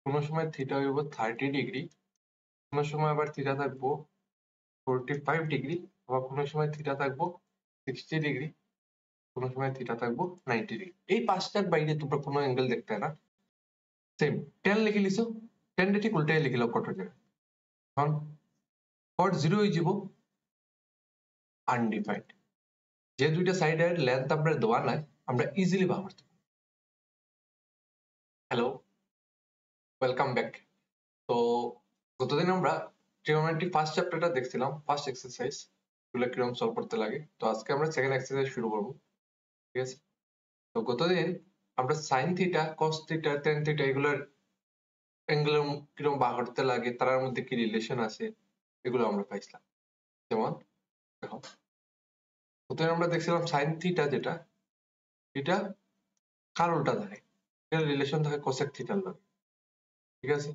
কোনো সময় থিটা হইব 30 ডিগ্রি, কোনো সময় আবার থিটা থাকবো 45 ডিগ্রি, আবার কোনো সময় থিটা থাকবো 60 ডিগ্রি, কোনো সময় থিটা থাকবো 90 ডিগ্রি। এই পাঁচটার বাইরে তোমরা কোনো অ্যাঙ্গেল দেখতে না। সেম টেন লিখে লিছো, টেনটা ঠিক উল্টাই লিখিল কটের জায়গায়। এখন কট জিরো হয়ে যাব আনডিফাইন্ড। যে দুইটা সাইডের লেন্থ আমরা দেওয়া নাই, আমরা ইজিলি বার করতে পারি। Hello, welcome back. তো গতদিন আমরা ট্রিগোনোমেট্রি ফার্স্ট চ্যাপ্টারটা দেখছিলাম, ফার্স্ট এক্সারসাইজ এগুলো কিরকম সলভ করতে লাগে। তো আজকে আমরা সেকেন্ড এক্সারসাইজ শুরু করবো, ঠিক আছে? তো গতদিন আমরা sine theta, cos theta, tan theta এগুলোর অ্যাঙ্গেল কিরকম বার করতে লাগে, তার মধ্যে কি রিলেশন আছে, এগুলো আমরা পাইছিলাম। যেমন দেখো, প্রথমে আমরা দেখছিলাম সাইন থিটা যেটা, এটা কার উল্টা থাকে, এটার রিলেশন থাকে কোসেক থিটার লগে, ঠিক আছে?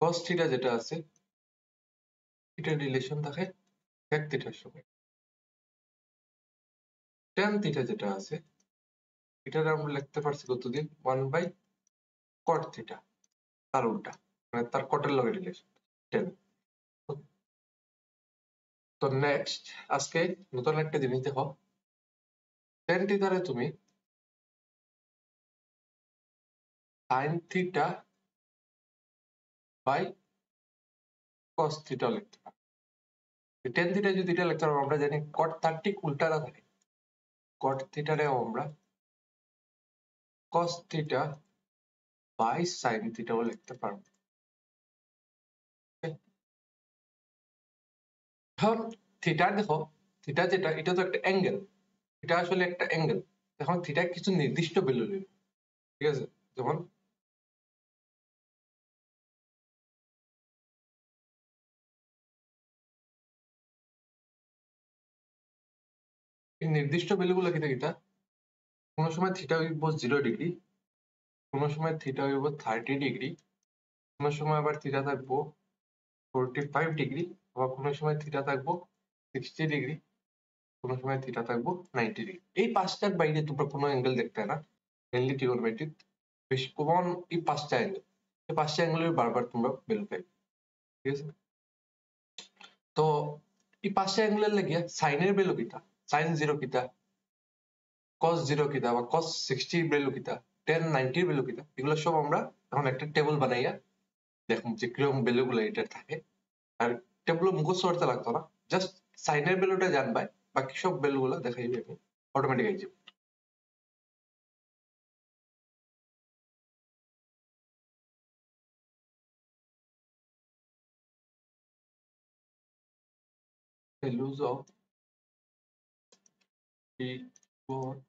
কস থিটা যেটা আছে, এটার রিলেশন থাকে সেক থিটার সঙ্গে। টেন থিটা যেটা আছে, এটার আমরা লিখতে পারছি কতদিন 1 বাই কট থিটা, তার উল্টা, মানে তার কটের লগে রিলেশন 10। তো নেক্সট আজকে নতুন একটা জিনিস দেখো, টেন থিটারে তুমি sine theta by cos theta লিখতে পারো। টেন থিটা যদি এটা লিখতে পারো, আমরা জানি কট তার ঠিক উল্টাটা থাকে, কট থিটারেও আমরা কস থিটা বাই সাইন থিটাও লিখতে পারবো। এখন থিটা দেখো, থিটা যেটা, এটা তো একটা অ্যাঙ্গেল, এটা আসলে একটা অ্যাঙ্গেল। এখন থিটা কিছু নির্দিষ্ট ভ্যালু নেবে, ঠিক আছে? যেমন এই নির্দিষ্ট ভ্যালুগুলো কিটা কিটা, কোনো সময় থিটা হইব 0 ডিগ্রি, কোনো সময় থিটা হইব 30 ডিগ্রি, কোনো সময় আবার থিটা থাকবো 45 ডিগ্রি, আবার কোনো সময় থিটা থাকবো 60 ডিগ্রি, কোনো সময় থিটা থাকবো 90 ডিগ্রি। এই পাঁচটার বাইরে তোমরা কোনো অ্যাঙ্গেল দেখতে না, মেনলি ট্রিগোনোমেট্রি বেশি কমন এই পাঁচটা অ্যাঙ্গেল। এই পাঁচটা অ্যাঙ্গেলের বারবার তোমরা ভ্যালু পাইবে, ঠিক আছে? তো এই পাঁচটা অ্যাঙ্গেলের লাগিয়া সাইনের ভ্যালু কিটা, সাইন 0 কিটা, cos 0 কিটা বা cos 60 ভ্যালু কিটা, tan 90 ভ্যালু কিটা, এগুলো সব আমরা এখন একটা টেবিল বানাইয়া দেখুন যে কিরকম ভ্যালু গুলো এটা থাকে। আর টেবিল মুখস্থ করতে লাগতো না, জাস্ট সাইনের ভ্যালুটা জানবাই, বাকি সব ভ্যালু গুলো দেখাই যাবে অটোমেটিক আই যাবে। Values of trigonometric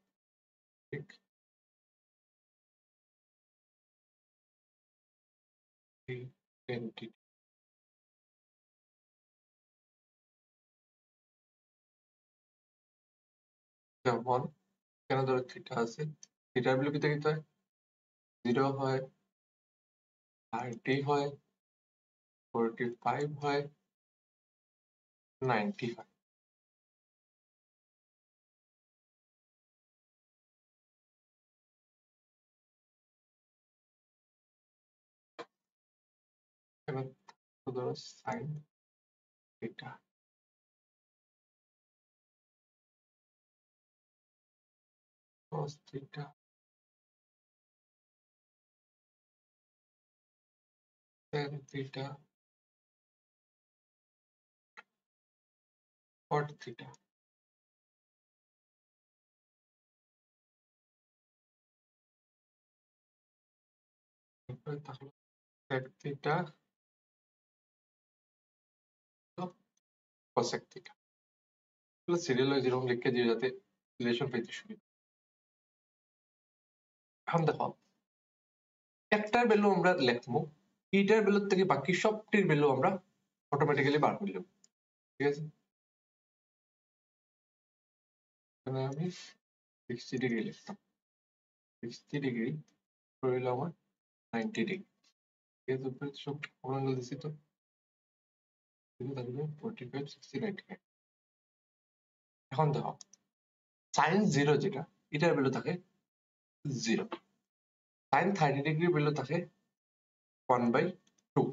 identity. যেমন কেন ধরো থিটা আছে, থিটার ভ্যালু কিটা কিটা হয়, 0 হয়, 30 হয়, 45 হয়, 90 হয়। এবার ধরো sine theta, cos theta, tan theta, cot theta. তাহলে sec theta, cosec theta, serial wise এরকম লিখে দিয়ে যাতে রিলেশন পেতে সুবিধা। এখন দেখো, একটার ভ্যালু আমরা লিখবো, এইটার ভ্যালু থেকে বাকি সবটির ভ্যালু আমরা অটোমেটিক্যালি বার করে নেব, ঠিক আছে? এখানে আমি 60 ডিগ্রি লিখতাম, 60 ডিগ্রি রইল আমার 90 ডিগ্রি, ঠিক আছে? উপরে সব অ্যাঙ্গেল দিছি, তো কিন্তু থাকবে 45 60 95। এখন দেখো সাইন 0 যেটা, এটার ভ্যালু থাকে 0, সাইন 30 ডিগ্রি ভ্যালু থাকে 1/2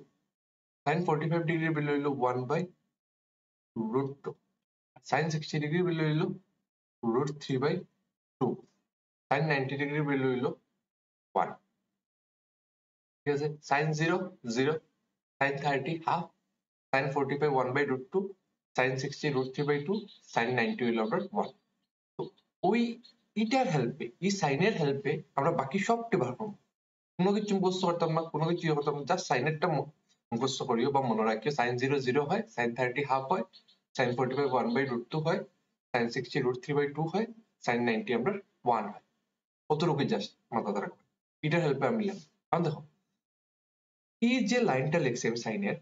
sin 45 ডিগ্রি ভ্যালু হইলো 1/√2 sin 60 ডিগ্রি ভ্যালু হইলো √3/2 sin 90 ডিগ্রি ভ্যালু হইলো 1 ঠিক আছে sin 0 0 sin 30 half sin 45 1/√2 sin 60 √3/2 sin 90 হইলো আপনার 1 তো ওই এটার হেল্পে এই সাইনের হেল্পে আমরা বাকি সবটি বার করব কোনো কিছু মুখস্থ করতাম না কোনো কিছু করতাম না জাস্ট সাইনেরটা মুখস্থ করিও বা মনে রাখিও sin 0 0 হয় sin 30 হাফ হয় sin 45 1/√2 হয় sin 60 √3/2 হয় sin 90 আমরা 1 হয় কতটুকু জাস্ট মাথাতে রাখবো এটার হেল্পে আমি লিখলাম কারণ দেখো এই যে লাইনটা লিখছি আমি সাইনের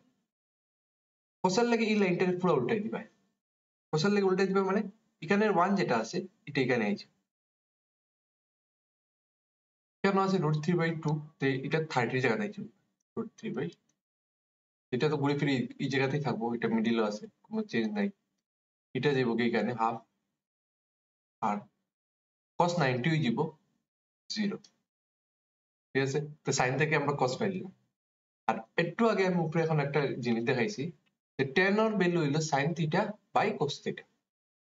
কোসার লাগে এই লাইনটা পুরো উল্টাই দিবা কোসার লাগে উল্টাই দিবা মানে এখানের 1 যেটা আছে এটা এখানে আইছে কেন আছে √3/2 তো এটা 30 জায়গায় আইছে √3/, এটা তো ঘুরে ফিরে এই জায়গাতেই থাকবো এটা মিডিলে আছে কোনো চেঞ্জ নাই এটা যাবো কি এখানে হাফ আর cos 90 হয়ে যাব 0 ঠিক আছে তো সাইন থেকে আমরা cos পাইলাম আর একটু আগে আমি উপরে এখন একটা জিনিস দেখাইছি যে tan এর ভ্যালু হইলো sin theta by cos theta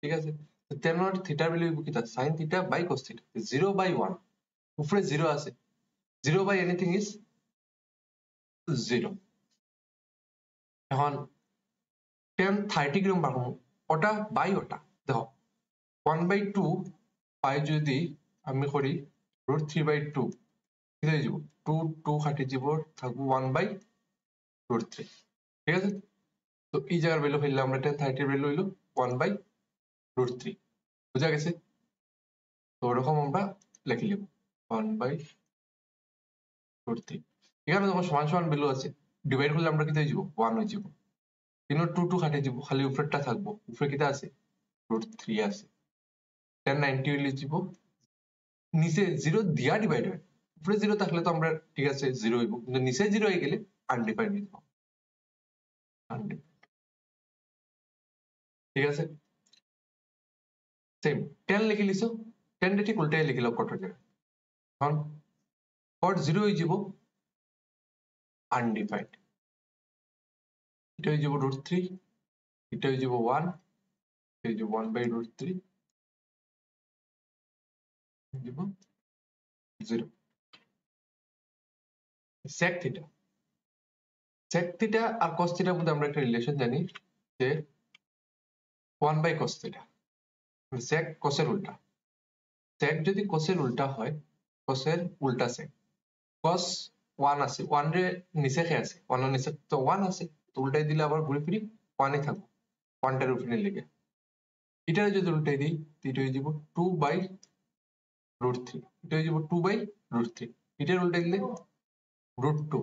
ঠিক আছে তো tan এর থিটার ভ্যালু হইব কি তা sin theta by cos theta 0/1 উপরে 0 আছে 0 বাই এনিথিং ইজ 0 এখন tan 30 কিরকম পাবো ওটা বাই ওটা দেখো 1/2 পাই যদি আমি করি √3/2 কি হয়ে যাব 2 2 কাটি যাব থাকবো 1/√3 ঠিক আছে তো এই জায়গার ভ্যালু ফেললে আমরা tan 30 এর ভ্যালু হইলো 1/√3 বুঝা গেছে তো ওরকম আমরা লিখে লিখব 1/√3 এখানে যখন সমান সমান ভ্যালু আছে ডিভাইড করলে আমরা কি হয়ে যাব 1 হয়ে যাব কিন্তু 2 2 কাটি যাব খালি উপরেরটা থাকবো উপরে কিটা আছে √3 আছে tan 90 হইলে যাব নিচে 0 দিয়া ডিভাইড হয় উপরে 0 থাকলে তো আমরা ঠিক আছে 0 হইব কিন্তু নিচে 0 হয়ে গেলে আনডিফাইন্ড হয়ে যাব ঠিক আছে সেম tan লিখে লিছো tan টা ঠিক উল্টাই লিখিলাম কটার জায়গায় এখন cot 0 হয়ে যাব আনডিফাইন্ড এটা হয়ে যাব √3 এটা হয়ে যাব 1 এটা হয়ে যাব 1/√3 হয়ে যাব 0 sec থিটা sec থিটা আর cos থিটার মধ্যে আমরা একটা রিলেশন জানি যে 1/cos থিটা sec cos এর উল্টা sec যদি cos এর উল্টা হয় cos এর উল্টা sec cos 1 আছে 1 রে নিচে কে আছে 1 এর নিচে তো 1 আছে তো উল্টাই দিলে আবার ঘুরে ফিরি 1 এ থাকবো 1 টার উপরে লেগে এটা যদি উল্টাই দিই এটা হয়ে যাব 2/√3 এটা হয়ে যাব 2/√3 এটার উল্টাই দিলে √2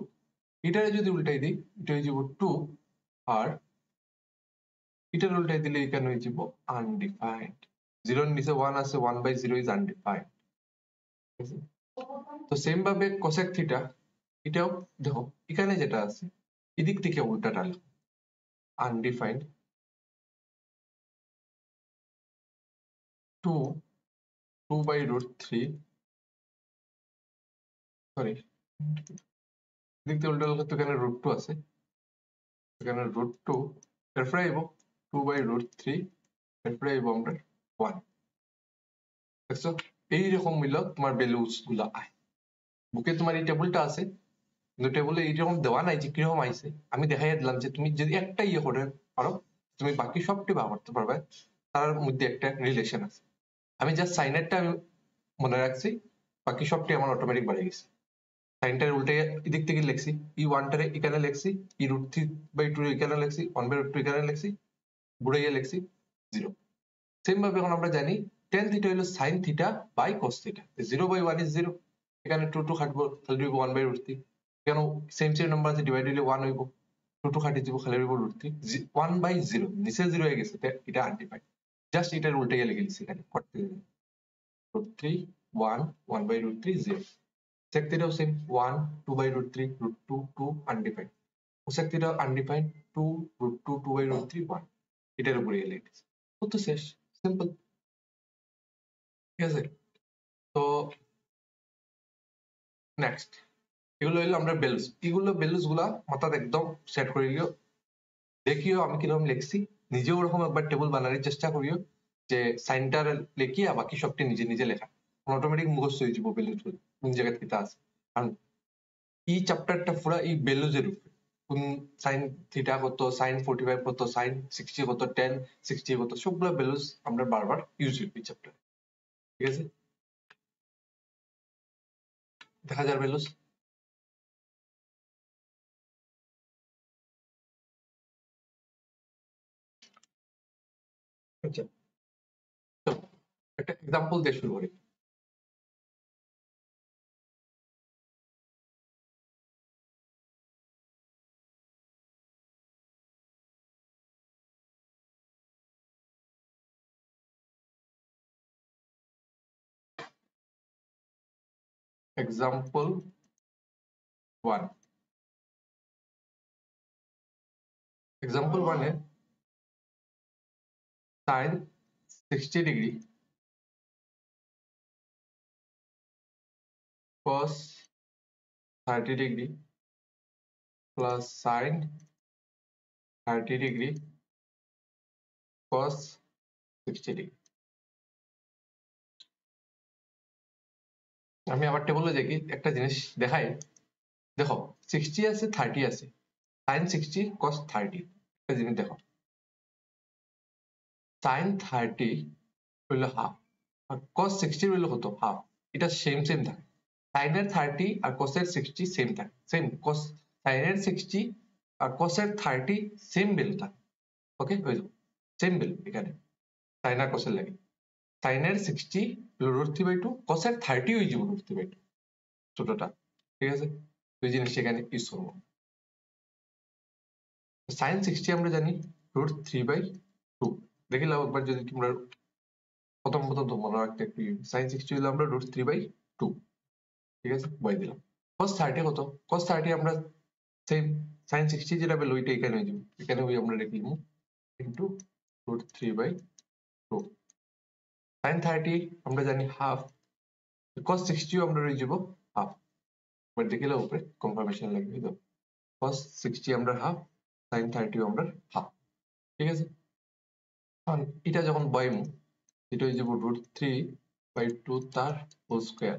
এটারে যদি উল্টাই দিই এটা হয়ে যাব 2 আর এটার উল্টাই দিলে এখানে হয়ে যাব আনডিফাইন্ড 0 এর নিচে 1 আছে 1/0 ইজ আনডিফাইন্ড তো সেম ভাবে cosec থিটা এটাও দেখো এখানে যেটা আছে এদিক থেকে উল্টাটা আনডিফাইন্ড 2 2/√3 সরি এদিক থেকে উল্টা হলে তো এখানে √2 আছে এখানে √2 এরপরে আইব 2/√3 এরপরে আইব আমরা 1 দেখছো এইরকম মিল তোমার ভ্যালুস গুলা আয় বুকে তোমার এই টেবিলটা আছে কিন্তু টেবিলে এইরকম দেওয়া নাই যে কিরকম আইছে আমি দেখাই দিলাম যে তুমি যদি একটা ইয়ে করে পারো তুমি বাকি সবটি ব্যবহার করতে পারবে তার মধ্যে একটা রিলেশন আছে আমি জাস্ট সাইনেরটা আমি মনে রাখছি বাকি সবটি আমার অটোমেটিক বাড়ে গেছে সাইনটার উল্টে এদিক থেকে লিখছি ই ওয়ানটারে এখানে লিখছি ই √3/2 এখানে লিখছি 1/√2 এখানে লিখছি ঘুরাইয়া লিখছি 0 সেম ভাবে এখন আমরা জানি tan থিটা হলো sin theta by cos theta 0/1 is 0 এখানে 2 2 কাটবো খালি হইব 1/√3 কেন সেম সেম নাম্বার আছে ডিভাইড হইলে 1 হইব 2 2 কাটি দিব খালি হইব √3 1/0 নিচে 0 হয়ে গেছে এটা আনডিফাইন্ড জাস্ট এটার উল্টে গিয়ে লিখে দিছি এখানে করতে √3 1 1/√3 0 sec theta same 1 2/√3 √2 2 undefined cosec theta undefined 2 √2 2/√3 1 এটার উপরে লিখছি কত শেষ সিম্পল ঠিক আছে তো নেক্সট এগুলো হইলো আমরা ভ্যালুস, এগুলো ভ্যালুস গুলা মাথায় একদম সেট করে লিও। দেখিও আমি কিরকম লিখছি, নিজেও ওরকম একবার টেবিল বানানোর চেষ্টা করিও, যে সাইনটার লিখিয়া বাকি সবটি নিজে নিজে লেখা, অটোমেটিক মুখস্থ হয়ে যাব ভ্যালুস কোন জায়গা থেকে আছে। কারণ এই চ্যাপ্টারটা পুরা এই ভ্যালুজ এর উপরে, কোন সাইন থিটা কত, সাইন 45 কত, সাইন 60 কত, টেন 60 কত, সবগুলো ভ্যালুস আমরা বারবার ইউজ করব এই চ্যাপ্টার। ঠিক আছে, দেখা যার ভ্যালুস। আচ্ছা, তো একটা এক্সাম্পল দিয়ে শুরু করি। এক্সাম্পল 1, এক্সাম্পল 1 এ sine 60 degree cos 30 degree plus sine 30 degree cos 60 degree. আমি আবার টেবলে দেখি একটা জিনিস দেখাই, দেখো 60 আছে 30 আছে, সাইন 60 cos 30, একটা জিনিস দেখো, সাইন 30 হইলো হাফ আর cos 60 হইলো কত, হাফ। এটা সেম সেম থাকে, সাইনের 30 আর cos এর 60 সেম থাকে, সেম cos, সাইনের 60 আর cos এর 30 সেম ভ্যালু থাকে। ওকে, হয়ে যাবে সেম ভ্যালু এখানে সাইন আর cos এর লাগে। সাইনের 60 √3/2, cos এর 30 হয়ে যাবে √3/2 ছোটটা। ঠিক আছে, দুই জিনিস এখানে ইউজ করবো। সাইন 60 আমরা জানি √3/2, দেখে নাও একবার যদি তোমরা প্রথম প্রথম তো মনে রাখতে একটু, সাইন 60 হলো আমরা √3/2। ঠিক আছে, বই দিলাম। cos 30 কত, cos 30 আমরা সেম সাইন 60 যেটা পেলো ওইটা এখানে হয়ে যাবে, এখানে ওই আমরা রেখে দিব ইন্টু √3/2। সাইন 30 আমরা জানি হাফ, cos 60 আমরা রয়ে যাব হাফ। এবার দেখে নাও উপরে কনফার্মেশন লাগবে, তো cos 60 আমরা হাফ, সাইন 30 আমরা হাফ। ঠিক আছে, এখন এটা যখন বয়মু, এটা হয়ে যাব √3/2 তার হোল স্কয়ার,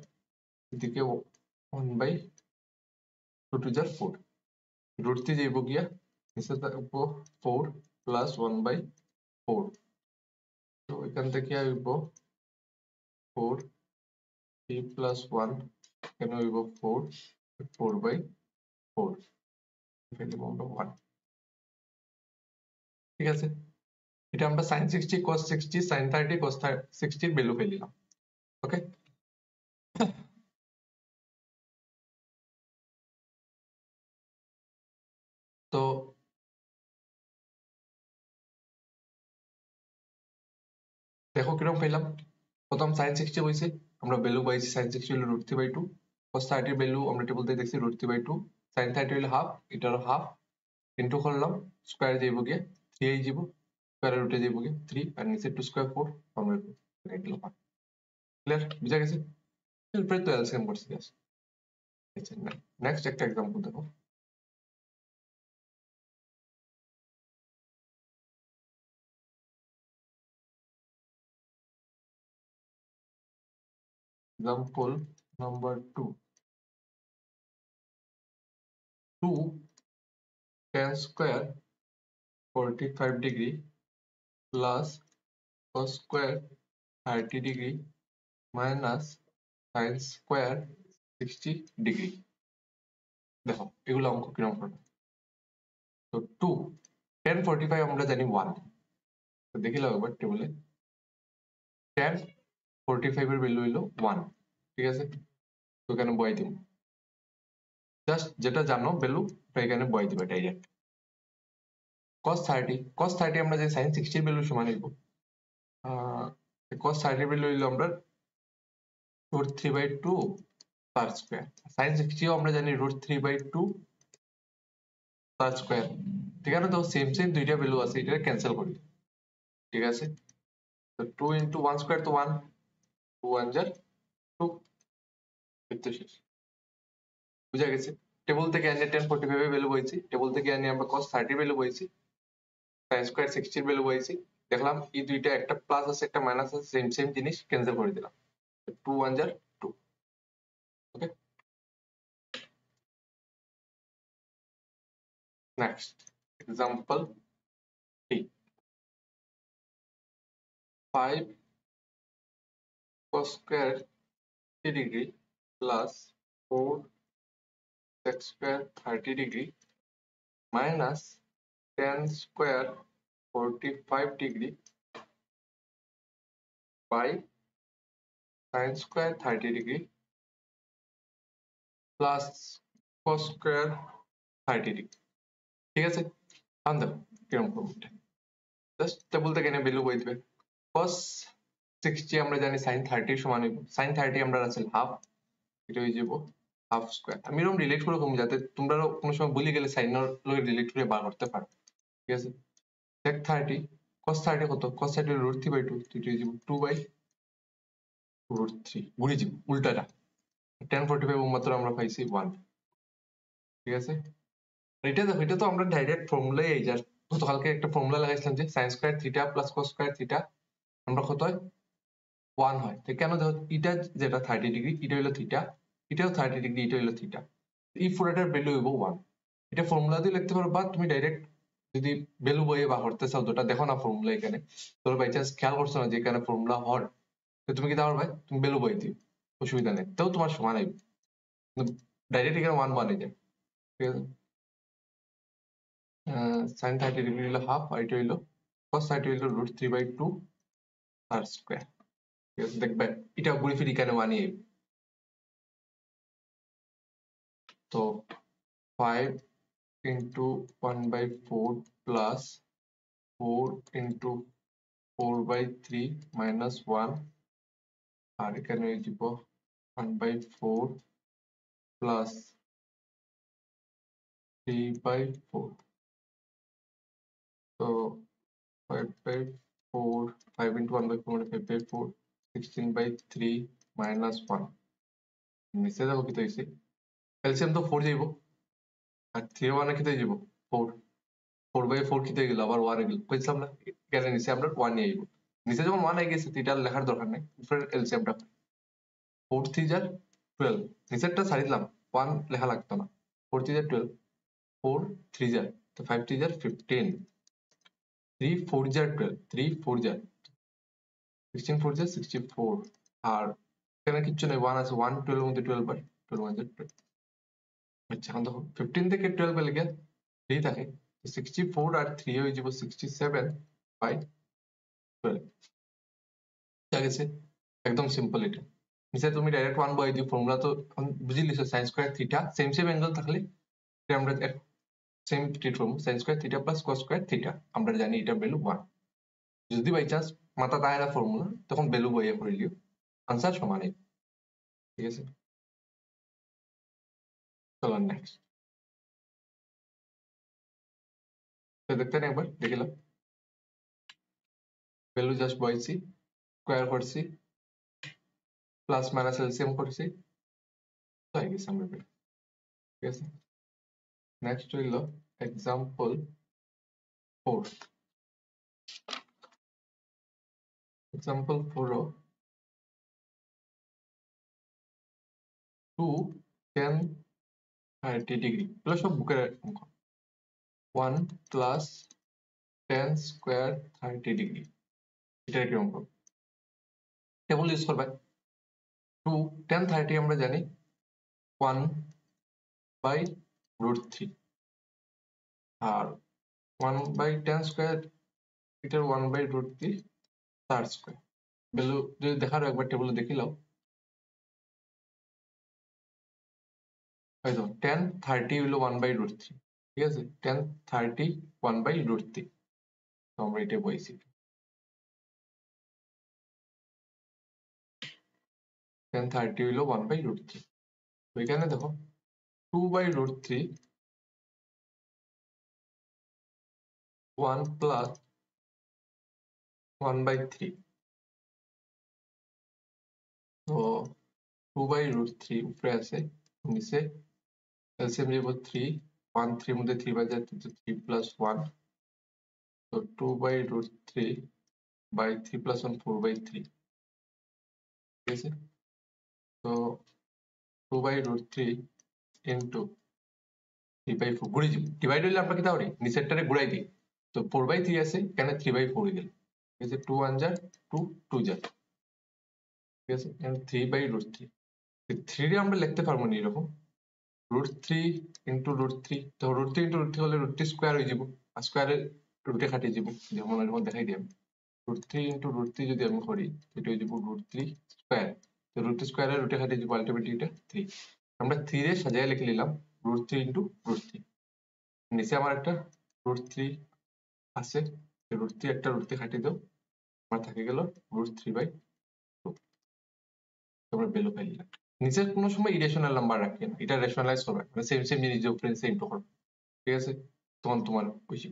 এদিকে 1/2 4, √3 যাইব গিয়া নিচে থাকবো 4 প্লাস 1/4, তো এখান থেকে আইব 4, 3 প্লাস 1, এখানে হইব 4, 4/4, এখানে আমরা 1। ঠিক আছে, এটা আমরা sin 60 cos 60 sin 30 cos 60 এর ভ্যালু পেলাম। ওকে, তো দেখো কিরকম পেলাম। প্রথম sin 60 হইছে, আমরা ভ্যালু পাইছি sin 60 হলো √3/2, cos 30 এর ভ্যালু আমরা টেবিল থেকে দেখছি √3/2, sin 30 হলো হাফ, এটারও হাফ, ইনটু করলাম, স্কয়ার যাইব গিয়ে 3 আই যাব, স্কয়ারের রুটে যাইব গিয়ে 3, আর নিচে 2 স্কয়ার 4, আমরা এগুলো পাই। ক্লিয়ার, বুঝা গেছে? এরপরে তো এলসিএম করছি জাস্ট। আচ্ছা, নেক্সট একটা एग्जांपल দেখো। Example number 2, 2 tan square 45 degree plus cos square 30 degree minus sin square 60 degree. দেখো এগুলো অঙ্ক কিরকম হবে। তো 2 tan 45 আমরা জানি 1, তো দেখি লাও একবার টেবিলে, tan 45 এর ভ্যালু হলো 1। ঠিক আছে, তো এখানে বসাই দিব, জাস্ট যেটা জানো ভ্যালু এখানে বসাই দিবে ডাইরেক্ট। cos 30, cos 30 আমরা যে sin 60 এর ভ্যালু সমান হইব, cos 30 এর ভ্যালু হইলো আমরা √3/2 তার স্কয়ার, sin 60 ও আমরা জানি √3/2 তার স্কয়ার। ঠিক আছে, তো সেম সেম দুইটা ভ্যালু আছে, এটা ক্যান্সেল করি। ঠিক আছে, তো 2 into 1 স্কয়ার তো 1, 2 1 যার 2, এর তো শেষ। বুঝা গেছে? টেবিল থেকে আনিয়ে tan 45 এর ভ্যালু বইছি, টেবিল থেকে আনিয়ে আমরা cos 30 ভ্যালু বইছি, sin স্কয়ার 60 এর ভ্যালু বইছি। দেখলাম এই দুইটা একটা প্লাস আছে একটা মাইনাস আছে, সেম সেম জিনিস ক্যান্সেল করে দিলাম। 2 1 jar 2। Okay, next example 3। 5 cos square 30 degree plus 4 sec square 30 degree minus tan square 45 degree by sin square 30 degree plus cos square 30 degree। ঠিক আছে, আনন্দ কিরকম করবো জাস্ট টেবিল থেকে এনে ভ্যালু বই দিবে। cos 60 আমরা জানি sin 30 সমান হইব, sin 30 আমরা আছে হাফ, এটা হয়ে যাব হাফ স্কয়ার। আমি এরকম রিলেট করে কম যাতে তোমরা কোনো সময় ভুলে গেলে সাইন এর লগে রিলেট করে বার করতে পারো। ঠিক আছে, sec 30 cos 30 কত, cos 30 √3/2, এটা হয়ে যাব 2/√3, ঘুরে যাব উল্টাটা। tan 45 মাত্র আমরা পাইছি 1। ঠিক আছে, এটা দেখো, এটা তো আমরা ডাইরেক্ট ফর্মুলাই এই জাস্ট গতকালকে একটা ফর্মুলা লাগাইছিলাম যে sin square theta plus cos square theta আমরা কত হয় 1 হয়। তো কেন দেখো, এটা যেটা 30 ডিগ্রি এটা হলো থিটা, এটাও 30 ডিগ্রি এটা হলো থিটা, এই পুরোটার ভ্যালু হইব 1। এটা ফর্মুলা দিয়ে লিখতে পারো বা তুমি ডাইরেক্ট যদি ভ্যালু বইয়ে বা করতে চাও, যেটা দেখো না ফর্মুলা এখানে, তোর বাই চান্স খেয়াল করছো না যে এখানে ফর্মুলা হর, তো তুমি কি তাহলে ভাই তুমি ভ্যালু বই দিও, অসুবিধা নেই, তাও তোমার সমান আইবে, কিন্তু ডাইরেক্ট এখানে 1 বানিয়ে যায়। ঠিক আছে, sin 30 ডিগ্রি হলো হাফ, আর এটা হইলো cos 30 হইলো √3/2 আর স্কয়ার। ঠিক আছে, দেখবে এটা ঘুরে ফিরে এখানে বানিয়ে। তো 5 into 1/4 plus 4 into 4/3 minus 1, আর এখানে হয়ে যাব 1/4 plus 3/4। তো 5/4, 5 into 1/4 মানে 5/4, 16/3 minus 1। নিচে যাবো কি হয়েছে, এলসিএম তো 4 যাইব, আর 3 1 কি যাব 4, 4/4 কি গেল আবার 1 গেল, বুঝলাম না? এখানে নিচে আমরা 1 নিয়ে আইব, নিচে যখন 1 আই গেছে এটা লেখার দরকার নাই, এলসিএমটা 4 3 jar 12, নিচেরটা ছাড়ি দিলাম, 1 লেখা লাগতো না, 4 3 jar 12, 4 3 jar, তো 5 3 jar 15, 3 4 jar 12, 3 4 jar 16, 4 jar 64, আর এখানে কিচ্ছু নাই, 1 আছে, 1 12 এর মধ্যে 12 বার, 12 1 jar 12। আচ্ছা এখন দেখো 15 থেকে 12 এর লেগে 3 থাকে, 64 আর 3 হয়ে যাব 67/12। ঠিক আছে, একদম সিম্পল এটা। নিচে তুমি ডাইরেক্ট 1 বসাই দিও, ফর্মুলা তো বুঝি লিখছো, sin square theta same same angle থাকলে এটা আমরা সেম ট্রিট করব, sin square theta plus cos square theta, আমরা জানি এটা ভ্যালু 1। যদি বাই চান্স মাথা তাই না ফর্মুলা, তখন ভ্যালু বইয়ে করে লিও, আনসার সমানই। ঠিক আছে, চলো নেক্সট দেখতে না, একবার দেখিলাম ভ্যালু জাস্ট বইছি, স্কয়ার করছি, প্লাস মাইনাস এলসিএম করছি, তো হয়ে গেছে আমরা value। ঠিক আছে, নেক্সট হইল এক্সাম্পল 4। এক্সাম্পল 4 2 10 30 ডিগ্রি, এগুলো সব বুকের অঙ্ক। 1 প্লাস 10 স্কয়ার 30 ডিগ্রি, এটা কি অঙ্ক, টেবিল ইউজ করবে। 2 10 30 আমরা জানি 1/√3, আর 1/10 স্কয়ার এটার 1/√3 তার স্কয়ার। ভ্যালু যদি দেখারো একবার টেবিলে দেখি লাও, এই তো 10 30 হলো 1/√3। ঠিক আছে, 10 30 1/√3, তো আমরা এটা বইছি। 10 30 হলো 1/√3, তো এখানে দেখো 2/√3 1 প্লাস 1/3, তো 2/√3 উপরে আছে, নিচে এলসিএম দিব 3 1 3 মধ্যে 3 বাই যায় তো 3 প্লাস 1 তো 2 by root 3 by 3 plus 1 4 by 3 ঠিক আছে তো 2 বাই রুট 3 ইনটু 3 বাই 4 ঘুরে যাব ডিভাইড হইলে আমরা কি তাহলে নিচেরটারে ঘুরাই দিই তো 4 বাই 3 আছে এখানে 3 বাই 4 হয়ে গেল ঠিক আছে 2 1 যা 2 2 যা ঠিক আছে এখানে 3 বাই রুট 3 3 রে আমরা লিখতে পারবো না এরকম রুট 3 ইনটু রুট 3 তো রুট 3 ইনটু রুট 3 হলে রুট 3 স্কয়ার হয়ে যাব আর স্কয়ারে রুটে কাটে যাব যেমন এরকম দেখাই দিই আমি রুট 3 ইনটু রুট 3 যদি আমি করি এটা হয়ে যাব রুট 3 স্কয়ার তো রুট স্কয়ারে রুটে কাটে যাব আলটিমেটলি এটা 3 আমরা 3 রে সাজায় লিখে নিলাম রুট 3 ইনটু রুট 3 নিচে আমার একটা রুট 3 আছে রুট 3 একটা রুট 3 কাটি দাও আমার থাকে গেল রুট 3 বাই 2 তোমরা ভ্যালু পাইলা নিচের কোনো সময় ইরেশনাল নাম্বার রাখি না এটা রেশনালাইজ করবে মানে সেম সেম জিনিস উপরে সেম তো করবে ঠিক আছে তখন তোমার খুশি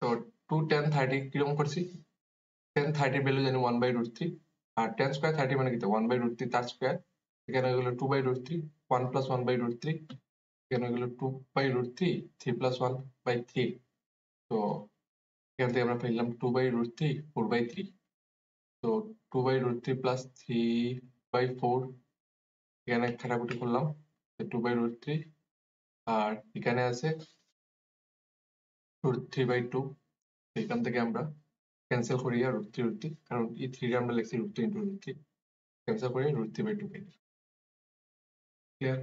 তো 2 10 30 কিরকম করছি 10 30 ভ্যালু জানি 1 বাই রুট 3 আর 10 স্কয়ার 30 মানে কি 1 বাই রুট 3 তার স্কয়ার এখানে হলো 2 by root 3 1 plus 1 by root 3 এখানে হলো 2 বাই রুট 3 3 প্লাস 1 বাই 3 তো এখান থেকে আমরা পেলাম 2 বাই রুট 3 4 বাই 3 তো 2 বাই রুট 3 প্লাস 3 বাই 4 এখানে কাটাকুটি করলাম 2 বাই রুট 3 আর এখানে আছে রুট 3 বাই 2 এখান থেকে আমরা ক্যান্সেল করি আর রুট 3 কারণ এই 3 রে আমরা লিখছি রুট 3 ইনটু রুট 3 ক্যান্সেল করি রুট 3 বাই 2 পাই ক্লিয়ার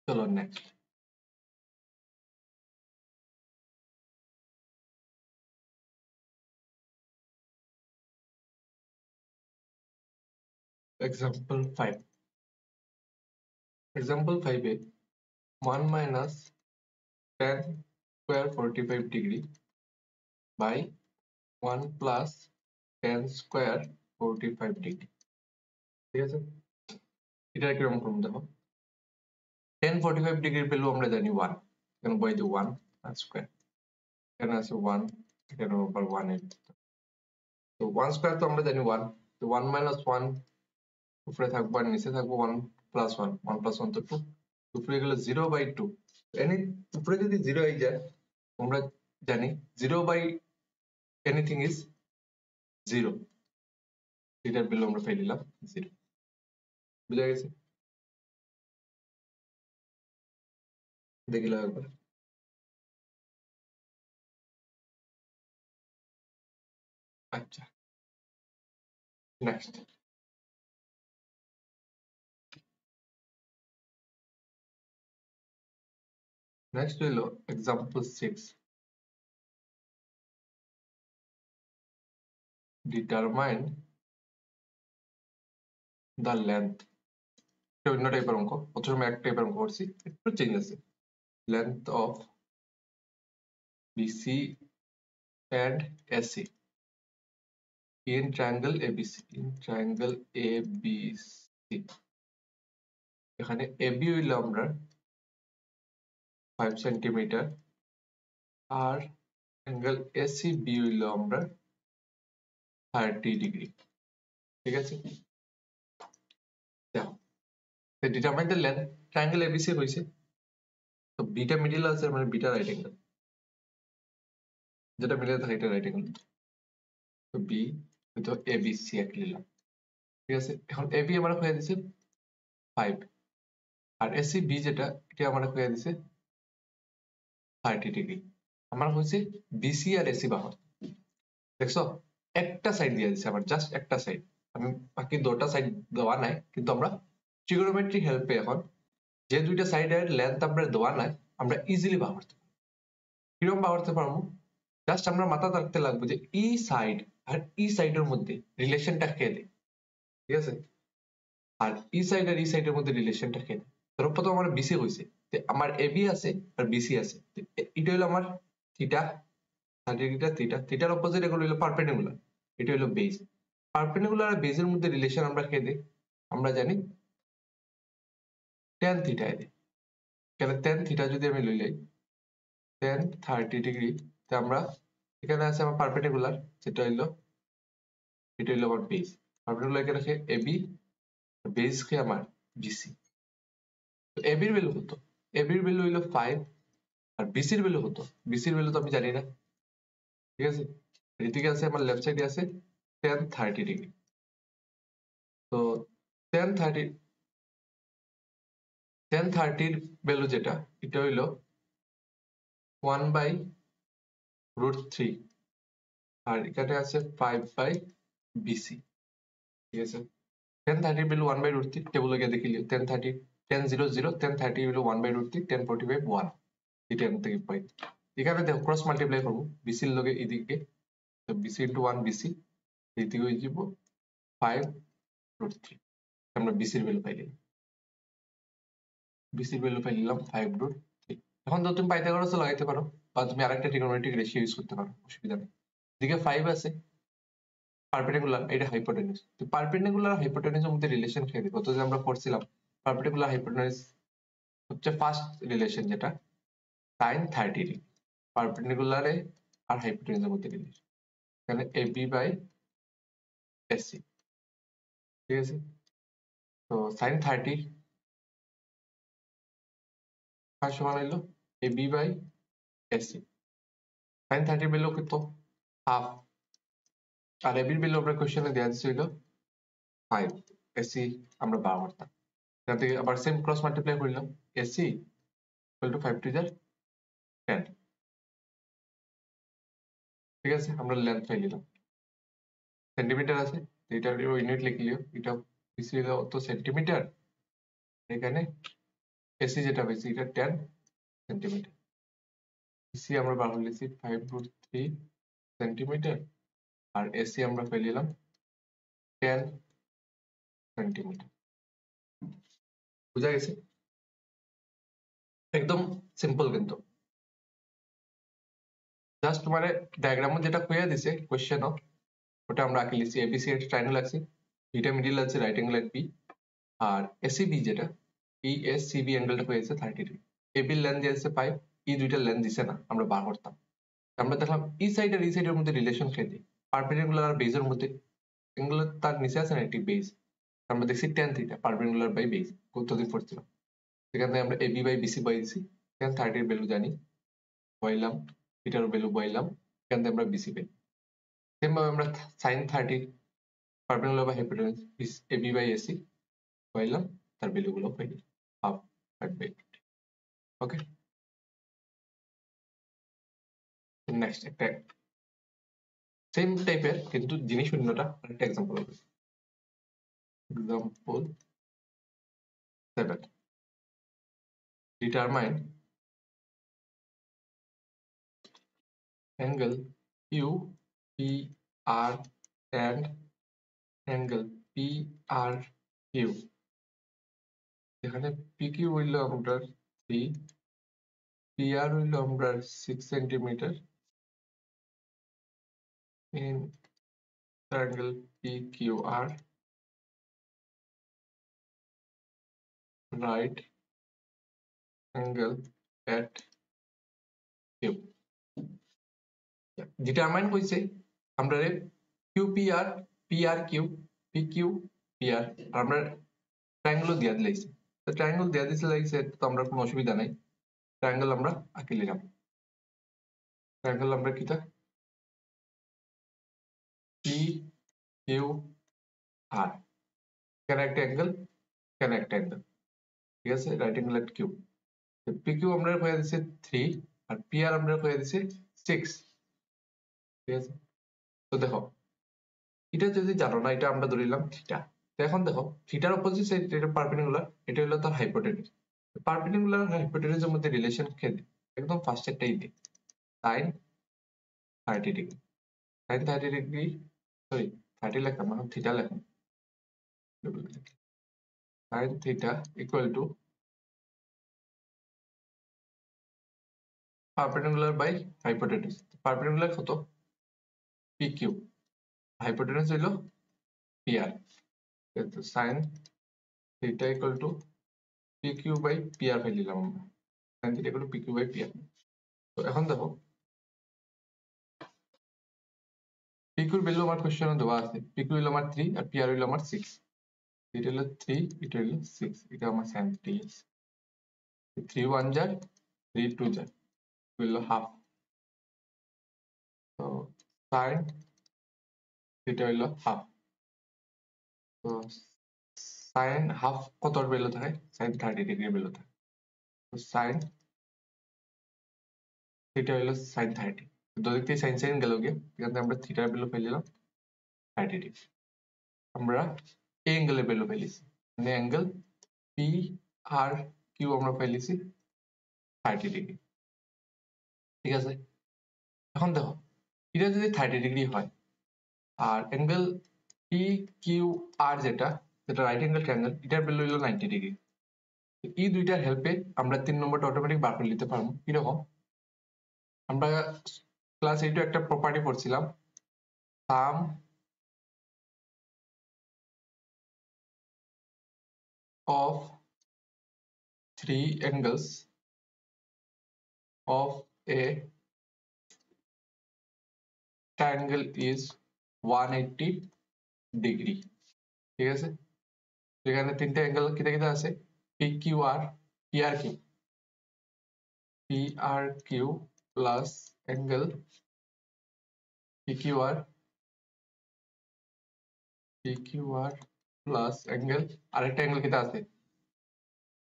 চলো next example 5 example 5 A 1 minus tan square 45 degree by 1 plus tan square 45 degree ঠিক আছে এটা কিরকম করব দেখো tan 45 ডিগ্রির ভ্যালু আমরা জানি 1 এখানে বই দিই 1 tan square এখানে আছে 1 এখানে আবার 1 এর তো 1 স্কয়ার তো আমরা জানি 1 তো 1 minus 1 উপরে থাকবে আর নিচে থাকবে 1 plus 1 1 plus 1 তো 2 উপরে গেলে 0 by 2 এনি উপরে যদি 0 হয়ে যায় আমরা জানি 0 by anything is 0 এটার ভ্যালু আমরা পেয়ে নিলাম 0 বুঝা গেছে দেখিলাম একবার আচ্ছা নেক্সট নেক্সট হলো एग्जांपल 6 ডিটারমাইন the length অন্য টাইপের অঙ্ক প্রথমে এক টাইপের অঙ্ক করছি একটু চেঞ্জ আছে length of BC and AC in triangle ABC in triangle ABC এখানে AB হইলো আমরা 5 সেন্টিমিটার আর অ্যাঙ্গেল ACB হইলো আমরা 30 ডিগ্রি ঠিক আছে দেখো determine the length triangle ABC হইছে তো বিটা মিডল আছে মানে বিটা রাইট অ্যাঙ্গেল যেটা মিডলে থাকে এটা রাইট অ্যাঙ্গেল তো বি তো ABC এক নিলাম ঠিক আছে এখন AB আমরা হয়ে দিছে 5 আর ACB যেটা এটা আমরা হয়ে দিছে 30 ডিগ্রি আমার হইছে BC আর AC বাহর দেখছো একটা সাইড দিয়ে দিছে আবার জাস্ট একটা সাইড আমি বাকি দুটো সাইড দেওয়া নাই কিন্তু আমরা ট্রিগোনোমেট্রি হেল্পে এখন যে দুইটা সাইডের লেন্থ আমরা দেওয়া নাই আমরা ইজিলি বার করতে পারবো কিরকম বার করতে পারবো জাস্ট আমরা মাথা রাখতে লাগবে যে ই সাইড আর ই সাইডের মধ্যে রিলেশনটা খেয়ে দেয় ঠিক আছে আর ই সাইড আর ই সাইডের মধ্যে রিলেশনটা খেয়ে দেয় ধরো প্রথম আমার বিসি হয়েছে আমার এবি আছে আর বিসি আছে এটা হলো আমার থিটা 30 ডিগ্রিটা থিটা থিটার অপোজিট এগুলো হলো পারপেন্ডিকুলার এটা হলো বেস পারপেন্ডিকুলার আর বেসের মধ্যে রিলেশন আমরা খেয়ে দেই আমরা জানি tan থিটা এর কেন tan থিটা যদি আমি লই লাই tan 30 ডিগ্রি তে আমরা এখানে আছে আমার পারপেন্ডিকুলার যেটা হলো এটা হলো আমার বেস। পারপেন্ডিকুলার কে রাখে এবি, বেস কে আমার বিসি। তো এবির ভ্যালু কত? এবির ভ্যালু হলো 5 আর বিসির ভ্যালু কত? বিসির ভ্যালু তো আমি জানি না, ঠিক আছে। এদিকে আছে আমার লেফট সাইডে আছে tan 30 ডিগ্রি। তো tan 30 tan 30 এর ভ্যালু যেটা, এটা হইলো 1/√3 আর এখানে আছে 5 BC, ঠিক আছে। tan 30 ভ্যালু 1/√3 টেবিলে গিয়ে দেখি লিও। tan 30 tan 0 0 tan 30 হলো 1/√3, tan 45 1, এটা এখান থেকে পাই। এখানে দেখো ক্রস মাল্টিপ্লাই করবো বিসির লগে এদিকে, তো BC ইন্টু 1 BC, এইদিকে হয়ে যাব 5√3। আমরা বিসির ভ্যালু পাই দিলাম, বিসির ভ্যালু পাই নিলাম 5√3। এখন তো তুমি পাইথাগোরাস লাগাইতে পারো বা তুমি আরেকটা ট্রিগোনোমেট্রিক রেশিও ইউজ করতে পারো, অসুবিধা নেই। এদিকে 5 আছে, পারপেন্ডিকুলার, এটা হাইপোটেনিউস। তো পারপেন্ডিকুলার হাইপোটেনিউসের মধ্যে রিলেশন খেয়ে দেখো, তো যে আমরা পড়ছিলাম পারপেন্ডিকুলার হাইপোটেনিউস হচ্ছে ফার্স্ট রিলেশন যেটা sin 30 ডিগ্রি, পারপেন্ডিকুলারে আর হাইপোটেনিউসের মধ্যে রিলেশন, এখানে এবি বাই এসি, ঠিক আছে। তো sin 30 কার সমান হইলো AB by AC. sin 30 value কত? হাফ, আর এবির ভ্যালু আমরা কোশ্চেনে দেওয়া ছিল 5, এসি আমরা বার করতাম, এখান থেকে আবার সেম ক্রস মাল্টিপ্লাই করলাম, এসি ইকুয়াল টু 5 টু 10, ঠিক আছে। আমরা লেন্থ পাই নিলাম, সেন্টিমিটার আছে, এটার ইউনিট লিখলিও, এটা বেশি হলো তো সেন্টিমিটার, এখানে এসি যেটা বেশি এটা 10 সেন্টিমিটার। এসি আমরা বার করে লিখছি 5√3 সেন্টিমিটার, আর এসি আমরা পেয়ে নিলাম 10 সেন্টিমিটার। বুঝা গেছে? একদম সিম্পল কিন্তু, জাস্ট তোমার ডায়াগ্রামে যেটা কইয়া দিছে কোশ্চেনও, ওটা আমরা আঁকি লিখছি। এবিসি একটা ট্রায়াঙ্গেল আছে, এটা মিডিল আছে, রাইট অ্যাঙ্গেল বি, আর এসিবি যেটা ইএসসিবি অ্যাঙ্গেলটা হয়েছে 30 ডিগ্রি। এবির লেন্থ দিয়েছে 5, ই দুইটার লেন্থ দিছে না, আমরা বার করতাম। আমরা দেখলাম ই সাইড আর ই সাইডের মধ্যে রিলেশন খেয়ে পারপেন্ডিকুলার আর বেজের মধ্যে, অ্যাঙ্গুলার তার নিচে আছে না একটি বেজ, আমরা দেখছি tan theta perpendicular by base, কতদিন পড়ছিলাম। সেখান থেকে আমরা এবি বাই বিসি পাইছি, tan 30 এর ভ্যালু জানি, বইলাম, থিটার ভ্যালু বইলাম, এখান থেকে আমরা বিসি পাই। সেম ভাবে আমরা sin 30 perpendicular by hypotenuse AB by AC পাইলাম, তার ভ্যালু গুলো পাইলাম, হাফ বাই। ওকে, নেক্সট একটা সেম টাইপের কিন্তু জিনিস শূন্যটা একটা এক্সাম্পল হবে। Example 7, determine angle QPR and angle PRQ। এখানে PQ হইল আমরা 3, PR হইল আমরা 6 centimetre in triangle PQR, right angle at Q। Determine কইছে আমরা QPR PRQ PQ PR, আর আমরা ট্রায়াঙ্গেল দিয়া দিলাইছে, তো ট্রায়াঙ্গেল দিয়া দিছে লাইছে, তো আমরা কোনো অসুবিধা নাই, ট্রায়াঙ্গেল আমরা আঁকি নিলাম। ট্রায়াঙ্গেল আমরা কিটা PQR, এখানে একটা অ্যাঙ্গেল, এখানে একটা অ্যাঙ্গেল, ঠিক আছে, রাইট অ্যাঙ্গেল এট কিউ। PQ আমরা হয়ে দিছে 3 আর PR আমরা হয়ে দিছে 6, ঠিক আছে। তো দেখো এটা যদি জানো না, এটা আমরা ধরে নিলাম থিটা। তো এখন দেখো থিটার অপোজিট সাইড এটা পারপেন্ডিকুলার, এটা হলো তার হাইপোটেনিউস। পারপেন্ডিকুলার আর হাইপোটেনিউসের মধ্যে রিলেশন খেয়ে একদম ফার্স্ট একটাই দিই, sin 30 degree. sin 30 degree, sorry 30 লেখা মানে থিটা লেখা, sin theta equal to perpendicular by hypotenuse. Perpendicular কত? PQ, হাইপোটেনিউস হইলো PR, তো sin theta equal to PQ by PR পাই নিলাম আমরা, sin theta equal to PQ by PR। তো এখন দেখো পিকিউর ভ্যালু আমার কোশ্চেনে দেওয়া আছে, পিকিউ হলো আমার 3 আর পিআর হলো আমার 6, এটা হলো 3 এটা হলো 6, এটা আমার sin 3 আছে। 3 1 jar 3 2 jar হলো হাফ, তো sin এটা হলো হাফ, তো sin হাফ কত ভ্যালু থাকে, sin 30 ডিগ্রি ভ্যালু থাকে, তো sin এটা হলো sin 30, দুদিক থেকে sin sin গেল গিয়ে, এখানে আমরা থিটার ভ্যালু পেয়ে নিলাম 30 ডিগ্রি। আমরা এই অ্যাঙ্গেলের ভ্যালু পেয়েছি, মানে অ্যাঙ্গেল পি আর কিউ আমরা পেয়েছি 30 ডিগ্রি, ঠিক আছে। এখন দেখো এটা যদি 30 ডিগ্রি হয় আর অ্যাঙ্গেল পি কিউ আর যেটা যেটা রাইট অ্যাঙ্গেল ট্রায়াঙ্গেল, এটার ভ্যালু হলো 90 ডিগ্রি। এই দুইটার হেল্পে আমরা 3 নম্বরটা অটোমেটিক বার করে নিতে পারবো। কিরকম, আমরা ক্লাস 8 একটা প্রপার্টি পড়ছিলাম, sum of three angles of a triangle is 180 degree, ঠিক আছে। এখানে তিনটা অ্যাঙ্গেল কিটা কিটা আছে, P Q R, P R Q, P R Q plus angle P Q R, P Q R plus angle আরেকটা অ্যাঙ্গেল কিটা আছে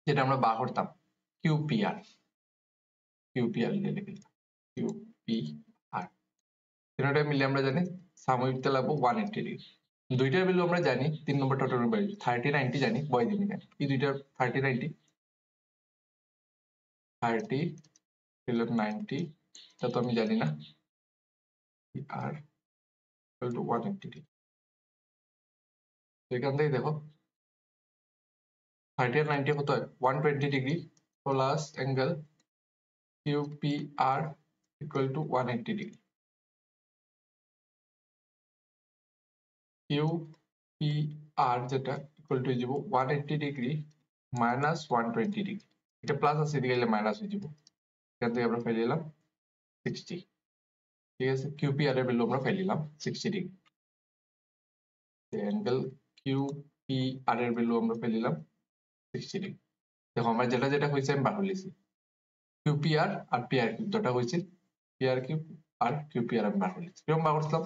যেটা আমরা বার করতাম, Q P R, Q P R লিখে দিলাম, কিউ পি আর। তিনটা মিলে আমরা জানি সাময়িকটা লাগবো 180 ডিগ্রি। দুইটার ভ্যালু আমরা জানি, 3 নম্বর টোটাল ভ্যালু 30 90 জানি, বয় দিন এখানে এই দুইটার 30 90, 30 হলো 90, তা তো আমি জানি না, আর ইকুয়াল টু 180 ডিগ্রি। তো এখান থেকে দেখো 30 আর 90 কত হয়, 120 degree plus angle Q P R equal to 180 degree. Q P R যেটা ইকুয়াল টু হয়ে যাব 180 ডিগ্রি মাইনাস 120 ডিগ্রি, এটা প্লাস আছে এদিকে গেলে মাইনাস হয়ে যাব, এখান থেকে আমরা পেয়ে নিলাম 60, ঠিক আছে। কিউ পি আর এর ভ্যালু আমরা পেয়ে নিলাম 60 ডিগ্রি, অ্যাঙ্গেল কিউ পি আর এর ভ্যালু আমরা পেয়ে নিলাম 60 ডিগ্রি। দেখো আমরা যেটা যেটা হয়েছে আমি বার করে লিখছি, কিউ পি আর আর পি আর কিউ যেটা হয়েছে, P R Q R Q P আর আমি বার করে লিখছি। কিরকম বার করছিলাম,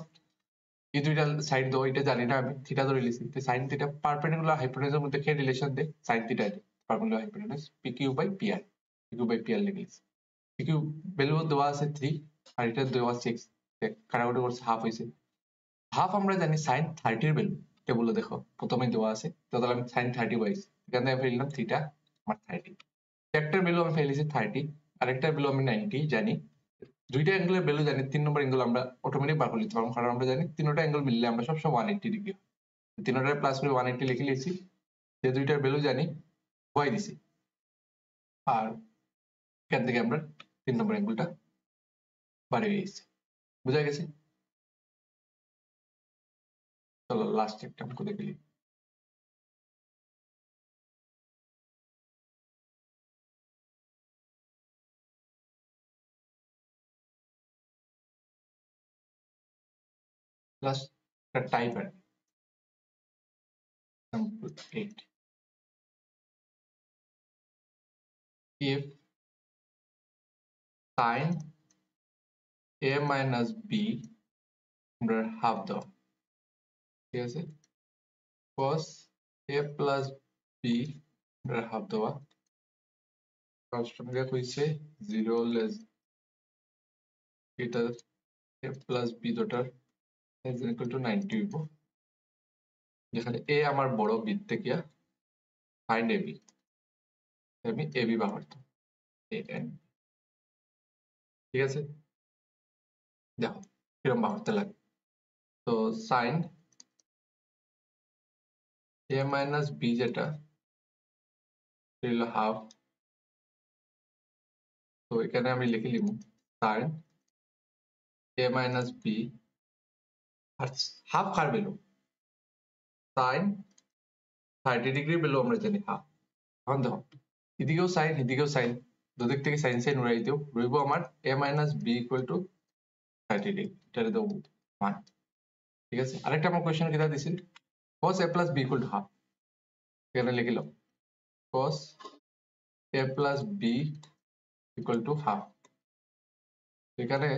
এই দুইটা সাইড দাও, এটা জানি না আমি, থিটা ধরে লিখছি, তো সাইন থিটা পারপেন্ডিকুলার হাইপোটেনাসের মধ্যে কি রিলেশন দেয়, sine theta perpendicular hypotenuse P Q by P R, P Q by P R লিখে লিখছি। পি কিউ ভ্যালু দেওয়া আছে 3 আর এটা দেওয়া 6, কাটাকুটি করছে হাফ হয়েছে। হাফ আমরা জানি সাইন 30 এর ভ্যালু, এটা বলে দেখো প্রথমে দেওয়া আছে, তাহলে আমি সাইন 30 পাইছি, এখানে আমি ফেললাম থিটা আমার 30, একটার ভ্যালু আমি ফেলেছি 30, আরেকটার ভ্যালু আমি 90 জানি, দুইটা অ্যাঙ্গেলের ভ্যালু জানি, 3 নম্বর অ্যাঙ্গেল আমরা অটোমেটিক বার করে নিতে পারবো, কারণ আমরা জানি তিনটা অ্যাঙ্গেল মিললে আমরা সবসময় 180 ডিগ্রি, তিনটার প্লাস করে 180 লিখে লিখছি, যে দুইটার ভ্যালু জানি বয় দিছি, আর এখান থেকে আমরা 3 নম্বর অ্যাঙ্গেলটা বাড়িয়ে গেছি, বুঝা গেছে। চলো লাস্ট একটা অঙ্ক দেখে নিই। লাস্ট টাইপার example 8, if sin a minus b আমরা হাফ দাও, ঠিক আছে, cos a plus b আমরা হাফ দেওয়া, কনস্ট্যান্ট হইছে 0 লেস এটা a plus b দুটার is equal to 90 হইব, যেখানে a আমার বড় b থেকে sin ab, আমি ab বার করতাম an, ঠিক আছে। দেখো কিরকম বার করতে লাগে, তো sin a minus b যেটা হলো হাফ, তো এখানে আমি লিখে নিব sin a minus b, আর হাফ কার ভ্যালু, sin 30 ডিগ্রি ভ্যালু আমরা জানি হাফ। এখন দেখো এদিকেও সাইন এদিকেও সাইন, দুদিক থেকে সাইন সাইন উড়াই দিও, রইব আমার a minus b equal to 30 degree, এটা দেবো 1, ঠিক আছে আরেকটা আমার কোশ্চেন কিটা দিছিল cos a plus b equal to half এখানে লিখে লাও cos a plus b equal to half এখানে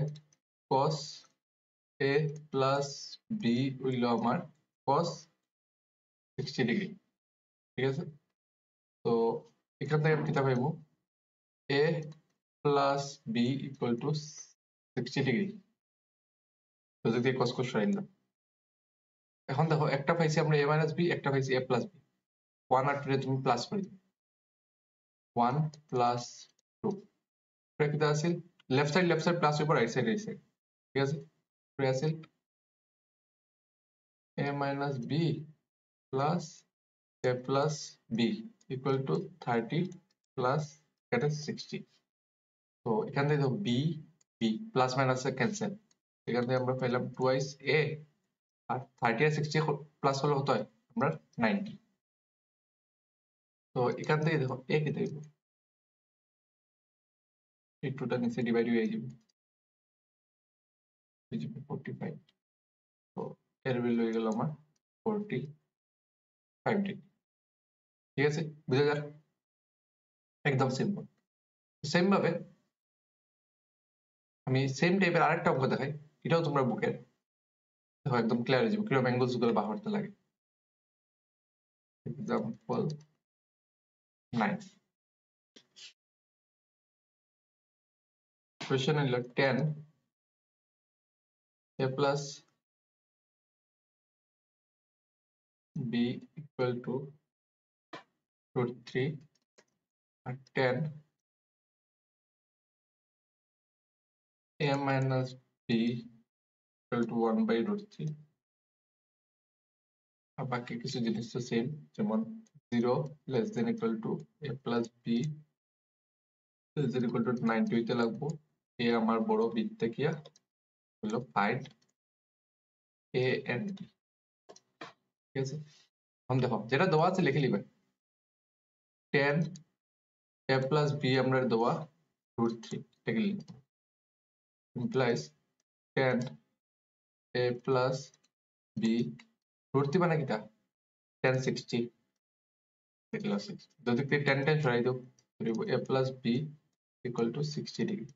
cos a plus b হইল আমার cos 60 ডিগ্রি ঠিক আছে তো এখান থেকে আমি কিটা পাইবো a plus b equal to 60 degree তো যদি cos cos সরাই দিলাম এখন দেখো একটা পাইছি আমরা a minus b একটা পাইছি a plus b 1 আর 2 এ তুমি প্লাস করে দিও 1 plus 2 এটা কিটা আছিল লেফট সাইড প্লাস হইব রাইট সাইড ঠিক আছে পরে আছিল a minus b plus a plus b equal to 30 plus এটা 60 তো এখান থেকে দেখো b b plus minus cancel এখান থেকে আমরা পেলাম টুয়াইস a আর 30 আর 60 প্লাস হলে কত হয় আমরা 90 তো এখান থেকে দেখো a কি দেব এই টুটা নিচে ডিভাইড হয়ে যাবে 45 তো এর ভ্যালু হয়ে গেল আমার 45 ডিগ্রি ঠিক আছে বুঝা যায় একদম সিম্পল সেম ভাবে আমি সেম টাইপের আরেকটা অঙ্ক দেখাই এটাও তোমরা বুকের দেখো একদম ক্লিয়ার হয়ে যাবে কিরকম অ্যাঙ্গেলস গুলো বার করতে লাগে এক্সাম্পল 9 কোশ্চেন হলো 10 a plus b equal to root 3 R 10 a minus b equal to 1 by root 3 আর বাকি কিছু জিনিস তো সেম যেমন 0 less than equal to a plus b less than equal to 90 হইতে লাগবো a আমার বড় b থেকে হলো find a and b ঠিক আছে এখন দেখো যেটা দেওয়া আছে লিখে লিবে 10 a plus b আমরা দেওয়া root 3 লিখে লিখব implies 10 a plus b root 3 মানে কিটা 10 60 দেখলা 6 যদি 10 10 সরাই দাও করিব a plus b equal to 60 degree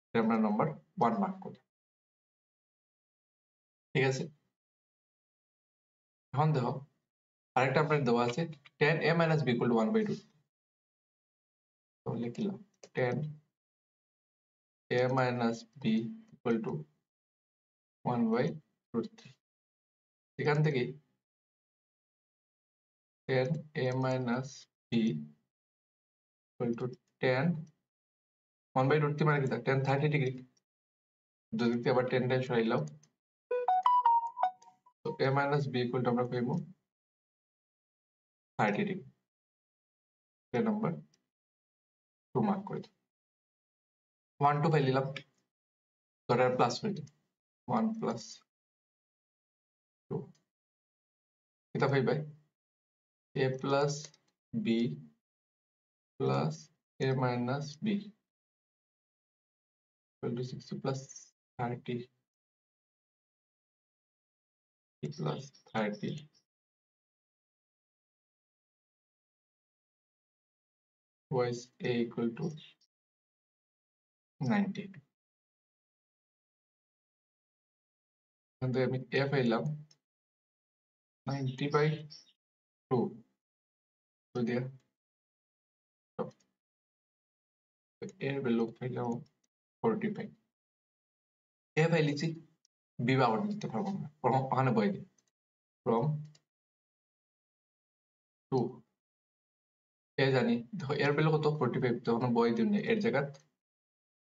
এটা আমরা নাম্বার 1 মার্ক করি ঠিক আছে এখন দেখো আরেকটা আপনার দেওয়া আছে 10 a minus b equal to 1 by 2 তাহলে কি লিখলাম 10 a minus b equal to 1 by root 3 এখান থেকে 10 a minus b equal to 10 1 by root 3 মানে কি 10 30 ডিগ্রি যদি আবার 10 10 সরাইলাম তো a minus b equal to আমরা পাইবো 30 ডিগ্রি এটা নাম্বার 2 মার্ক করে দিই 1 2 পাই নিলাম ধরে প্লাস করে দিই 1 plus 2 এটা পাইবাই a plus b plus a minus b equal to 60 plus 30 plus 30 twice a equal to 90 এখান থেকে আমি a পাইলাম 90 by 2 তো দিয়া এর ভ্যালু পাইলাম 45 a পাইলিছি b আবার দিতে পারবো না ওখানে বই দিই from 2 a জানি দেখো এর ভ্যালু কত 45 তখন বই দিন এর জায়গা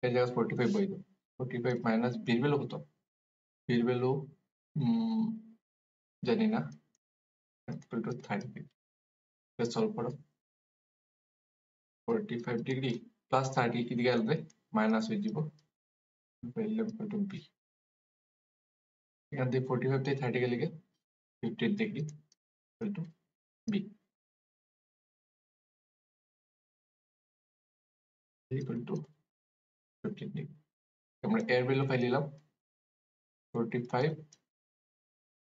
45 বই দিই 45 মাইনাস b এর ভ্যালু কত b এর ভ্যালু জানি না equal to 30 এটা সলভ করো 45 ডিগ্রি প্লাস 30 এদিকে আসবে মাইনাস হয়ে যাব ভ্যালু ইকুয়াল টু b এখান থেকে 45 থেকে 30 গেলে 15 degree equal to b equal to 15 degree আমরা এর ভ্যালু পাই নিলাম 45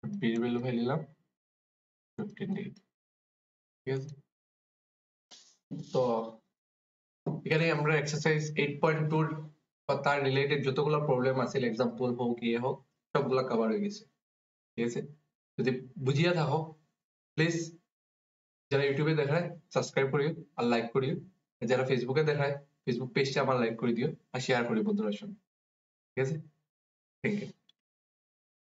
বি এর ভ্যালু দিলাম 15 ডিগ্রি। ঠিক আছে, তো এখানে আমরা এক্সারসাইজ 8.2 বা তার রিলেটেড যতগুলো প্রবলেম আছে এক্সাম্পল হোক ইয়ে হোক সবগুলা কভার হয়ে গেছে। ঠিক আছে, যদি বুঝিয়া থাকো প্লিজ যারা ইউটিউবে দেখায় সাবস্ক্রাইব করিও আর লাইক করিও, যারা ফেসবুকে দেখায় ফেসবুক পেজটা আমার লাইক করে দিও আর শেয়ার করি বন্ধুদের সঙ্গে। ঠিক আছে, থ্যাংক ইউ।